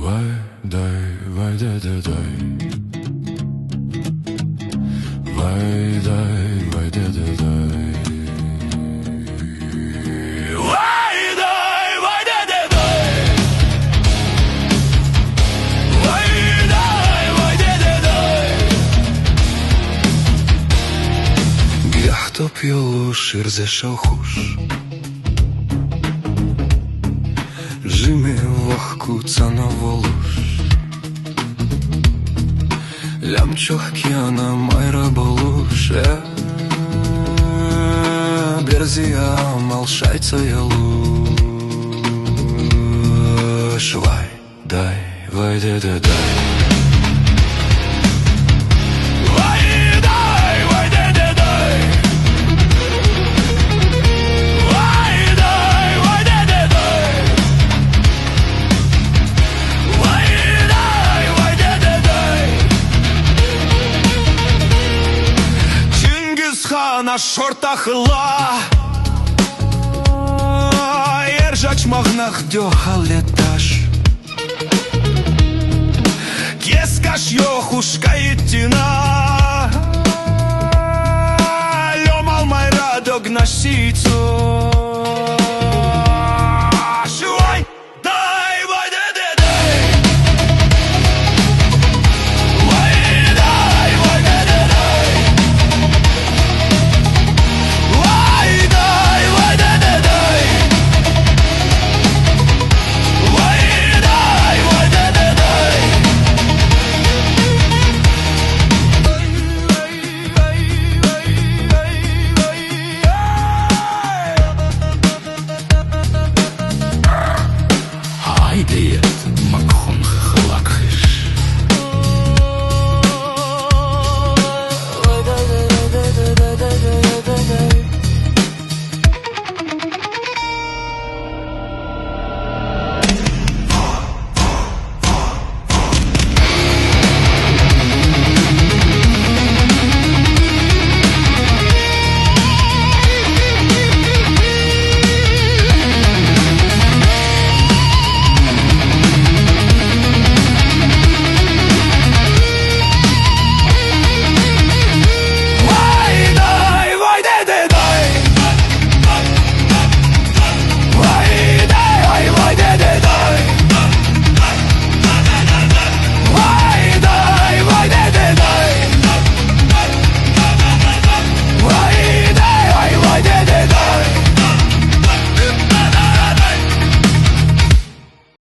Vay day, vay day day day. Vay day, vay day day day. Vay day, vay day day day. Vay day, vay day day day. Gah top yolu shirze shohush. Жими вахкуца на волуш. Лямчох киана майра болуше. Берзия малшайца ялуш. Вай, дай, вай, дай, дай, дай. На шортах ла Ержач мағнақ дёхал леташ Кескаш йохушка иттина Лёмал майра догнашицу